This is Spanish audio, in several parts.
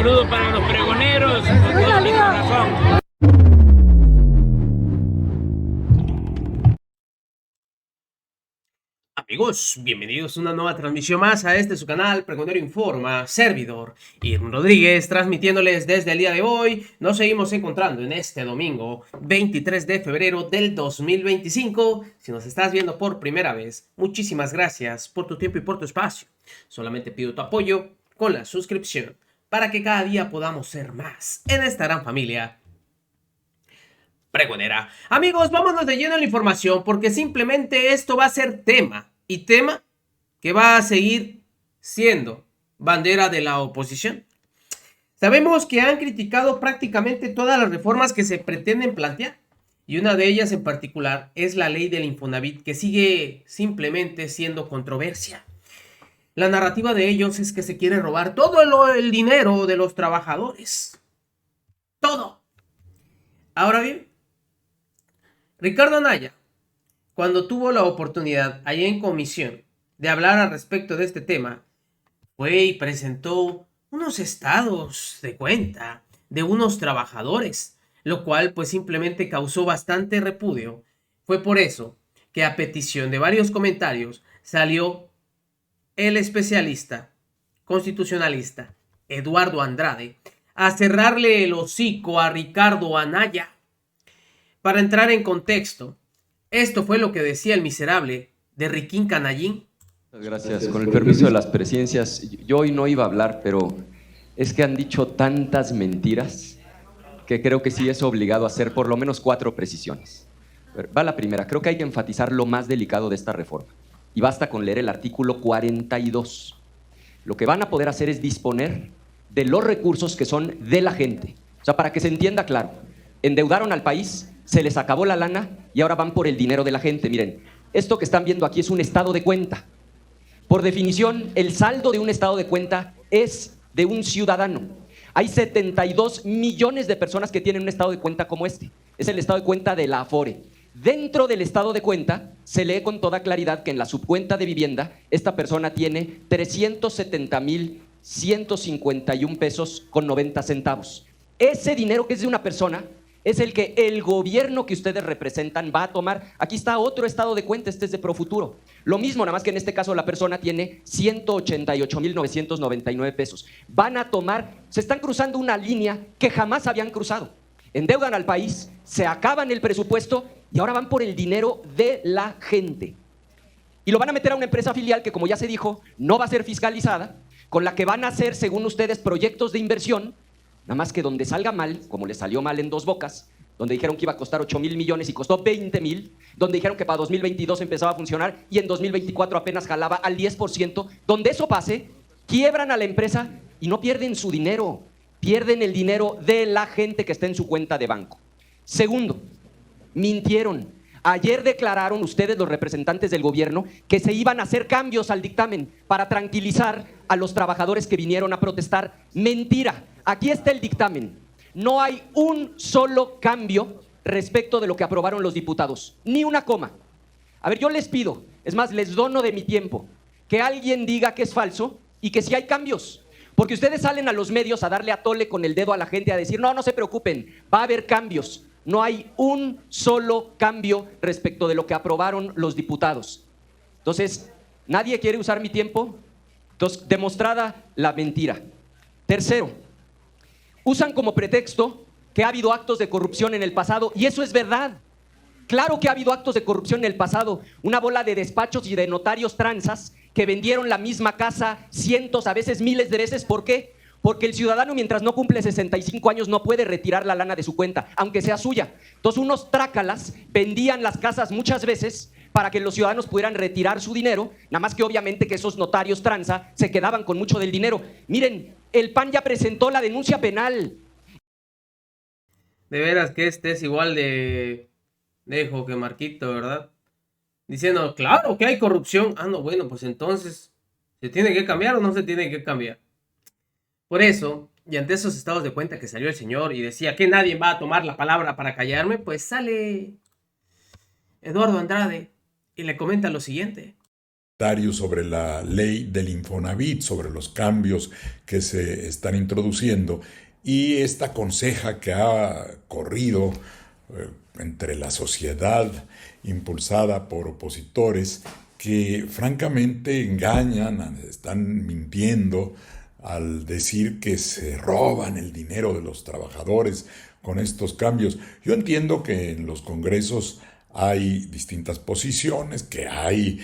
saludo para los pregoneros, con todo mi corazón. Amigos, bienvenidos a una nueva transmisión más a su canal Pregonero Informa, servidor Irwin Rodríguez, transmitiéndoles desde el día de hoy. Nos seguimos encontrando en este domingo 23 de febrero del 2025. Si nos estás viendo por primera vez, muchísimas gracias por tu tiempo y por tu espacio. Solamente pido tu apoyo con la suscripción para que cada día podamos ser más en esta gran familia pregonera. Amigos, vámonos de lleno a la información porque simplemente esto va a ser tema que va a seguir siendo bandera de la oposición. Sabemos que han criticado prácticamente todas las reformas que se pretenden plantear y una de ellas en particular es la ley del Infonavit, que sigue simplemente siendo controversia. La narrativa de ellos es que se quiere robar todo el dinero de los trabajadores. Todo. Ahora bien, Ricardo Anaya, cuando tuvo la oportunidad allá en comisión de hablar al respecto de este tema, fue y presentó unos estados de cuenta de unos trabajadores, lo cual pues simplemente causó bastante repudio. Fue por eso que a petición de varios comentarios salió el especialista constitucionalista Eduardo Andrade a cerrarle el hocico a Ricardo Anaya. Para entrar en contexto, esto fue lo que decía el miserable de Riquín Canallín. Gracias. Con el permiso de las presidencias, yo hoy no iba a hablar, pero es que han dicho tantas mentiras que creo que sí es obligado a hacer por lo menos 4 precisiones. Va la primera. Creo que hay que enfatizar lo más delicado de esta reforma. Y basta con leer el artículo 42. Lo que van a poder hacer es disponer de los recursos que son de la gente. O sea, para que se entienda claro, endeudaron al país, se les acabó la lana y ahora van por el dinero de la gente. Miren, esto que están viendo aquí es un estado de cuenta. Por definición, el saldo de un estado de cuenta es de un ciudadano. Hay 72 millones de personas que tienen un estado de cuenta como este. Es el estado de cuenta de la Afore. Dentro del estado de cuenta se lee con toda claridad que en la subcuenta de vivienda esta persona tiene 370,151 pesos con 90 centavos. Ese dinero que es de una persona es el que el gobierno que ustedes representan va a tomar. Aquí está otro estado de cuenta, este es de Profuturo. Lo mismo, nada más que en este caso la persona tiene 188,999 pesos. Van a tomar, se están cruzando una línea que jamás habían cruzado. Endeudan al país, se acaban el presupuesto y ahora van por el dinero de la gente. Y lo van a meter a una empresa filial que, como ya se dijo, no va a ser fiscalizada, con la que van a hacer, según ustedes, proyectos de inversión. Nada más que donde salga mal, como le salió mal en Dos Bocas, donde dijeron que iba a costar 8,000 millones y costó 20,000, donde dijeron que para 2022 empezaba a funcionar y en 2024 apenas jalaba al 10%, donde eso pase, quiebran a la empresa y no pierden su dinero, pierden el dinero de la gente que está en su cuenta de banco. Segundo, mintieron. Ayer declararon ustedes, los representantes del gobierno, que se iban a hacer cambios al dictamen para tranquilizar a los trabajadores que vinieron a protestar. Mentira. Aquí está el dictamen. No hay un solo cambio respecto de lo que aprobaron los diputados. Ni una coma. A ver, yo les pido, es más, les dono de mi tiempo, que alguien diga que es falso y que sí hay cambios. Porque ustedes salen a los medios a darle a tole con el dedo a la gente, a decir, no, no se preocupen, va a haber cambios. No hay un solo cambio respecto de lo que aprobaron los diputados. Entonces, ¿nadie quiere usar mi tiempo? Entonces, demostrada la mentira. Tercero, usan como pretexto que ha habido actos de corrupción en el pasado, y eso es verdad. Claro que ha habido actos de corrupción en el pasado. Una bola de despachos y de notarios tranzas que vendieron la misma casa cientos, a veces miles de veces. ¿Por qué? Porque el ciudadano, mientras no cumple 65 años, no puede retirar la lana de su cuenta, aunque sea suya. Entonces, unos trácalas vendían las casas muchas veces para que los ciudadanos pudieran retirar su dinero, nada más que obviamente que esos notarios tranza se quedaban con mucho del dinero. Miren, el PAN ya presentó la denuncia penal. De veras que este es igual de dejo que Marquito, ¿verdad? Diciendo, claro que hay corrupción. Ah, no, bueno, pues entonces, ¿se tiene que cambiar o no se tiene que cambiar? Por eso, y ante esos estados de cuenta que salió el señor y decía que nadie va a tomar la palabra para callarme, pues sale Eduardo Andrade y le comenta lo siguiente. sobre la ley del Infonavit, sobre los cambios que se están introduciendo y esta conseja que ha corrido entre la sociedad impulsada por opositores que francamente engañan, están mintiendo al decir que se roban el dinero de los trabajadores con estos cambios. Yo entiendo que en los congresos hay distintas posiciones, que hay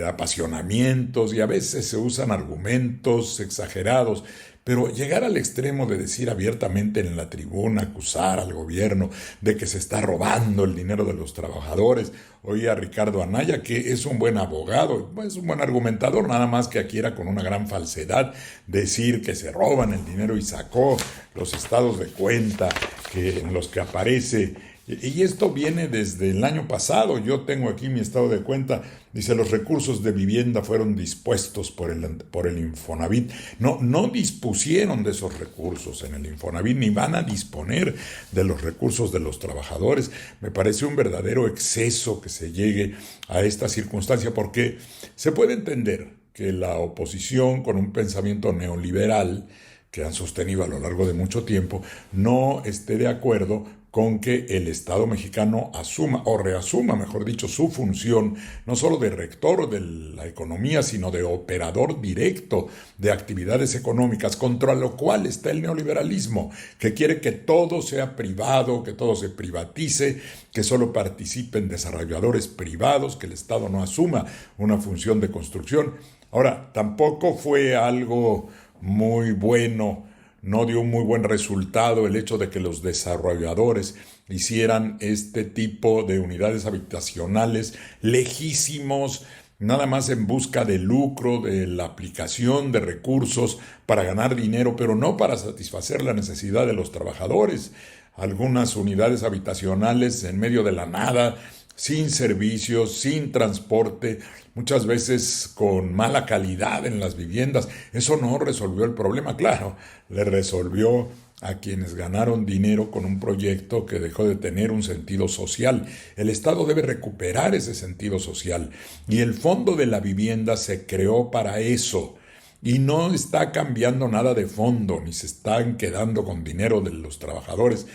apasionamientos y a veces se usan argumentos exagerados, pero llegar al extremo de decir abiertamente en la tribuna, acusar al gobierno de que se está robando el dinero de los trabajadores. Oí a Ricardo Anaya, que es un buen abogado, es un buen argumentador, nada más que aquí era con una gran falsedad decir que se roban el dinero y sacó los estados de cuenta en los que aparece. Y esto viene desde el año pasado. Yo tengo aquí mi estado de cuenta. Dice, los recursos de vivienda fueron dispuestos por el Infonavit. No dispusieron de esos recursos en el Infonavit, ni van a disponer de los recursos de los trabajadores. Me parece un verdadero exceso que se llegue a esta circunstancia, porque se puede entender que la oposición con un pensamiento neoliberal que han sostenido a lo largo de mucho tiempo no esté de acuerdo con que el Estado mexicano asuma, o reasuma, mejor dicho, su función, no solo de rector de la economía, sino de operador directo de actividades económicas, contra lo cual está el neoliberalismo, que quiere que todo sea privado, que todo se privatice, que solo participen desarrolladores privados, que el Estado no asuma una función de construcción. Ahora, tampoco fue algo muy bueno, no dio un muy buen resultado el hecho de que los desarrolladores hicieran este tipo de unidades habitacionales lejísimos, nada más en busca de lucro, de la aplicación de recursos para ganar dinero, pero no para satisfacer la necesidad de los trabajadores. Algunas unidades habitacionales en medio de la nada, sin servicios, sin transporte, muchas veces con mala calidad en las viviendas. Eso no resolvió el problema, claro, le resolvió a quienes ganaron dinero con un proyecto que dejó de tener un sentido social. El Estado debe recuperar ese sentido social y el Fondo de la Vivienda se creó para eso. Y no está cambiando nada de fondo, ni se están quedando con dinero de los trabajadores.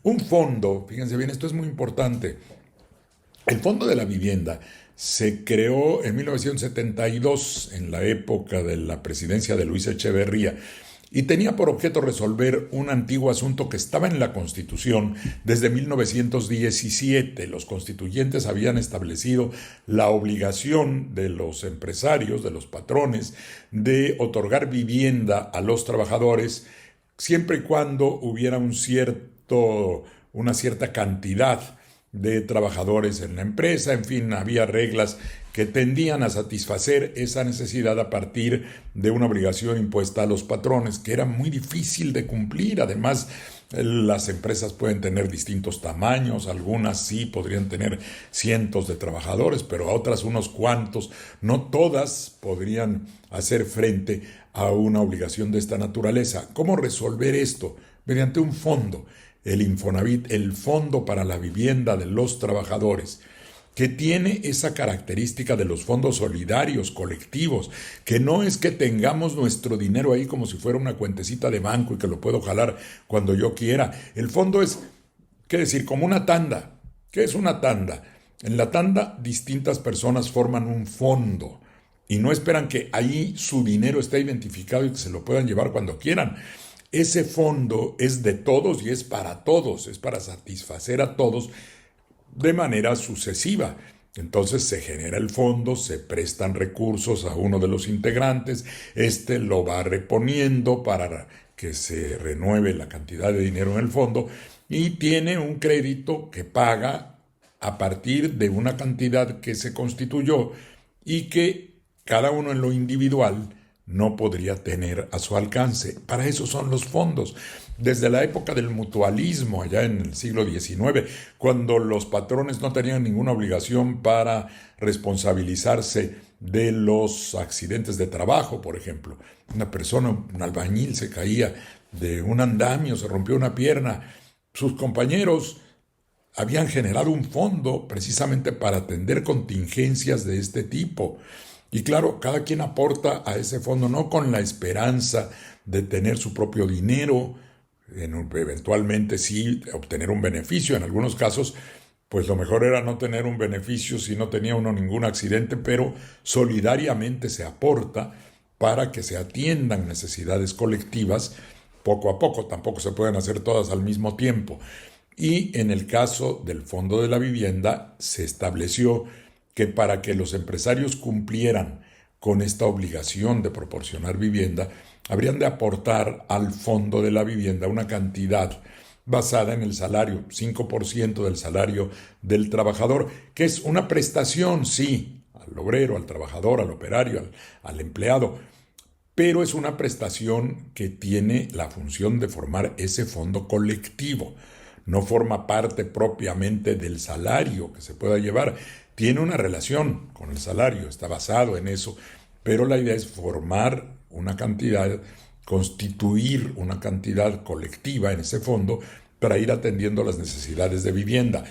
Un fondo, fíjense bien, esto es muy importante. El Fondo de la Vivienda se creó en 1972, en la época de la presidencia de Luis Echeverría, y tenía por objeto resolver un antiguo asunto que estaba en la Constitución desde 1917. Los constituyentes habían establecido la obligación de los empresarios, de los patrones, de otorgar vivienda a los trabajadores siempre y cuando hubiera una cierta cantidad de trabajadores en la empresa. En fin, había reglas que tendían a satisfacer esa necesidad a partir de una obligación impuesta a los patrones, que era muy difícil de cumplir. Además, las empresas pueden tener distintos tamaños, algunas sí podrían tener cientos de trabajadores, pero otras unos cuantos. No todas podrían hacer frente a una obligación de esta naturaleza. ¿Cómo resolver esto? Mediante un fondo. El Infonavit, el Fondo para la Vivienda de los Trabajadores, que tiene esa característica de los fondos solidarios, colectivos, que no es que tengamos nuestro dinero ahí como si fuera una cuentecita de banco y que lo puedo jalar cuando yo quiera. El fondo es, ¿qué decir? Como una tanda. ¿Qué es una tanda? En la tanda distintas personas forman un fondo y no esperan que ahí su dinero esté identificado y que se lo puedan llevar cuando quieran. Ese fondo es de todos y es para todos, es para satisfacer a todos de manera sucesiva. Entonces se genera el fondo, se prestan recursos a uno de los integrantes, este lo va reponiendo para que se renueve la cantidad de dinero en el fondo y tiene un crédito que paga a partir de una cantidad que se constituyó y que cada uno en lo individual no podría tener a su alcance. Para eso son los fondos. Desde la época del mutualismo, allá en el siglo XIX, cuando los patrones no tenían ninguna obligación para responsabilizarse de los accidentes de trabajo, por ejemplo. Una persona, un albañil, se caía de un andamio, se rompió una pierna. Sus compañeros habían generado un fondo precisamente para atender contingencias de este tipo. Y claro, cada quien aporta a ese fondo no con la esperanza de tener su propio dinero, eventualmente sí obtener un beneficio. En algunos casos, pues lo mejor era no tener un beneficio si no tenía uno ningún accidente, pero solidariamente se aporta para que se atiendan necesidades colectivas poco a poco. Tampoco se pueden hacer todas al mismo tiempo. Y en el caso del Fondo de la Vivienda se estableció que para que los empresarios cumplieran con esta obligación de proporcionar vivienda, habrían de aportar al Fondo de la Vivienda una cantidad basada en el salario, 5% del salario del trabajador, que es una prestación, sí, al obrero, al trabajador, al operario, al empleado, pero es una prestación que tiene la función de formar ese fondo colectivo. No forma parte propiamente del salario que se pueda llevar. Tiene una relación con el salario, está basado en eso, pero la idea es formar una cantidad, constituir una cantidad colectiva en ese fondo para ir atendiendo las necesidades de vivienda.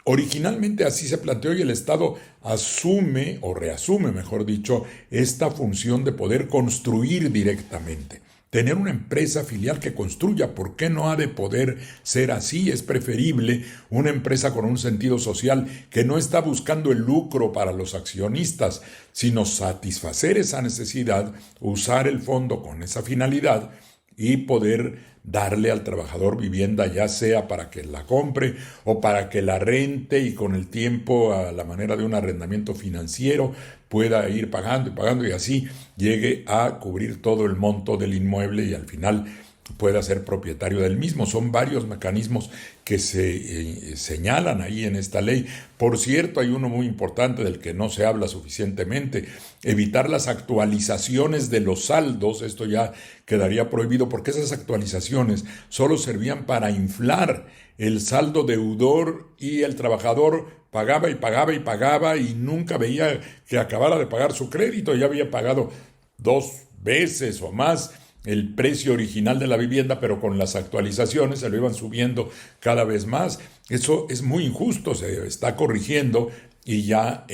Originalmente así se planteó y el Estado asume, o reasume, mejor dicho, esta función de poder construir directamente. Tener una empresa filial que construya, ¿por qué no ha de poder ser así? Es preferible una empresa con un sentido social que no está buscando el lucro para los accionistas, sino satisfacer esa necesidad, usar el fondo con esa finalidad y poder darle al trabajador vivienda, ya sea para que la compre o para que la rente y con el tiempo, a la manera de un arrendamiento financiero, pueda ir pagando y así llegue a cubrir todo el monto del inmueble y al final pueda ser propietario del mismo. Son varios mecanismos que se señalan ahí en esta ley. Por cierto, hay uno muy importante del que no se habla suficientemente: evitar las actualizaciones de los saldos. Esto ya quedaría prohibido porque esas actualizaciones solo servían para inflar el saldo deudor y el trabajador pagaba y nunca veía que acabara de pagar su crédito. Ya había pagado 2 veces o más el precio original de la vivienda, pero con las actualizaciones se lo iban subiendo cada vez más. Eso es muy injusto, se está corrigiendo y ya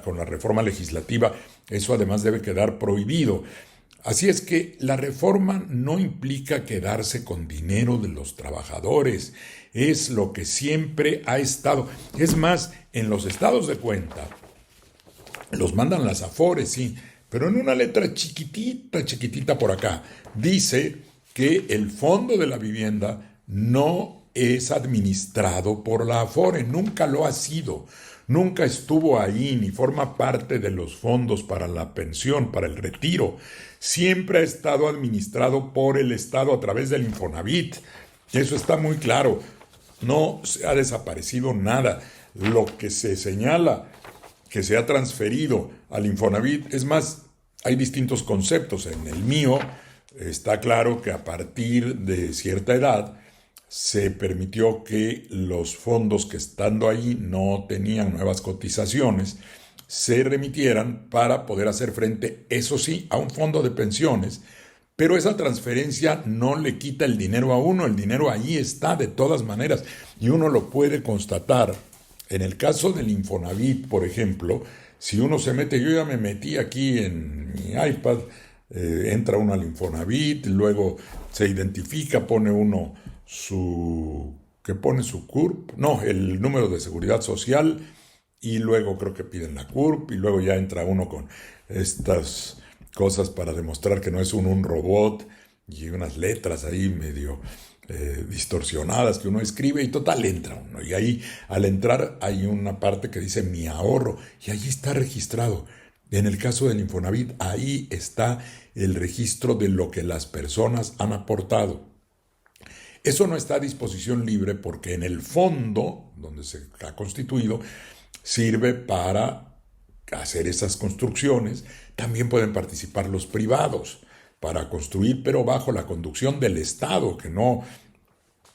con la reforma legislativa eso además debe quedar prohibido. Así es que la reforma no implica quedarse con dinero de los trabajadores, es lo que siempre ha estado. Es más, en los estados de cuenta los mandan las Afores, sí, pero en una letra chiquitita por acá, dice que el Fondo de la Vivienda no es administrado por la Afore, nunca lo ha sido, nunca estuvo ahí, ni forma parte de los fondos para la pensión, para el retiro. Siempre ha estado administrado por el Estado a través del Infonavit. Eso está muy claro, no se ha desaparecido nada. Lo que se señala que se ha transferido al Infonavit, es más, hay distintos conceptos. En el mío está claro que a partir de cierta edad se permitió que los fondos que estando ahí no tenían nuevas cotizaciones se remitieran para poder hacer frente, eso sí, a un fondo de pensiones, pero esa transferencia no le quita el dinero a uno, el dinero ahí está de todas maneras y uno lo puede constatar. En el caso del Infonavit, por ejemplo, si uno se mete, yo ya me metí aquí en mi iPad, entra uno al Infonavit, luego se identifica, pone uno su CURP, no, el número de seguridad social, y luego creo que piden la CURP, y luego ya entra uno con estas cosas para demostrar que no es un robot, y unas letras ahí medio distorsionadas que uno escribe, y total entra uno, y ahí al entrar hay una parte que dice mi ahorro, y allí está registrado. En el caso del Infonavit, ahí está el registro de lo que las personas han aportado. Eso no está a disposición libre porque en el fondo, donde se ha constituido, sirve para hacer esas construcciones. También pueden participar los privados para construir, pero bajo la conducción del Estado, que no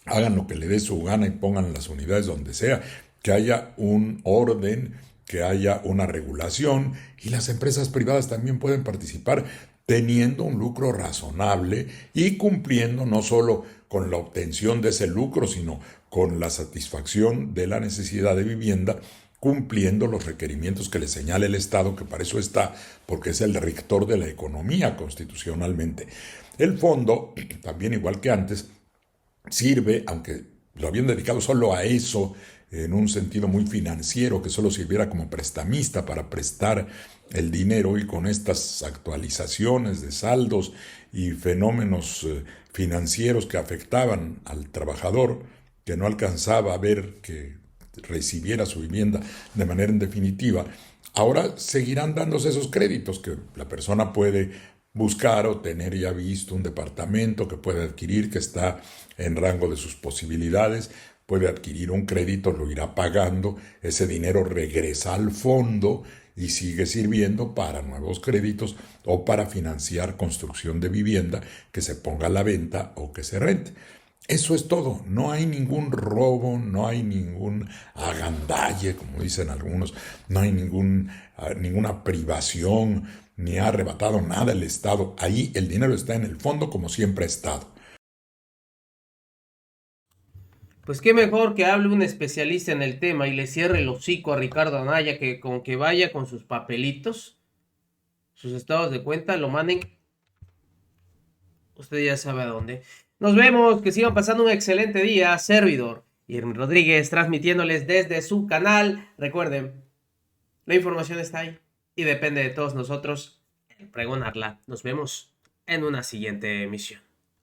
hagan lo que le dé su gana y pongan las unidades donde sea, que haya un orden, que haya una regulación, y las empresas privadas también pueden participar teniendo un lucro razonable y cumpliendo no solo con la obtención de ese lucro, sino con la satisfacción de la necesidad de vivienda, cumpliendo los requerimientos que le señala el Estado, que para eso está, porque es el rector de la economía constitucionalmente. El fondo, también igual que antes, sirve, aunque lo habían dedicado solo a eso, en un sentido muy financiero, que solo sirviera como prestamista para prestar el dinero, y con estas actualizaciones de saldos y fenómenos financieros que afectaban al trabajador, que no alcanzaba a ver que recibiera su vivienda de manera en definitiva, ahora seguirán dándose esos créditos que la persona puede buscar o tener ya visto un departamento que puede adquirir, que está en rango de sus posibilidades, puede adquirir un crédito, lo irá pagando, ese dinero regresa al fondo y sigue sirviendo para nuevos créditos o para financiar construcción de vivienda que se ponga a la venta o que se rente. Eso es todo, no hay ningún robo, no hay ningún agandalle, como dicen algunos, no hay ninguna privación, ni ha arrebatado nada el Estado. Ahí el dinero está en el fondo como siempre ha estado. Pues qué mejor que hable un especialista en el tema y le cierre el hocico a Ricardo Anaya, que con que vaya con sus papelitos, sus estados de cuenta, lo manden. Usted ya sabe a dónde. Nos vemos, que sigan pasando un excelente día. Servidor Irving Rodríguez, transmitiéndoles desde su canal. Recuerden, la información está ahí y depende de todos nosotros pregonarla. Nos vemos en una siguiente emisión.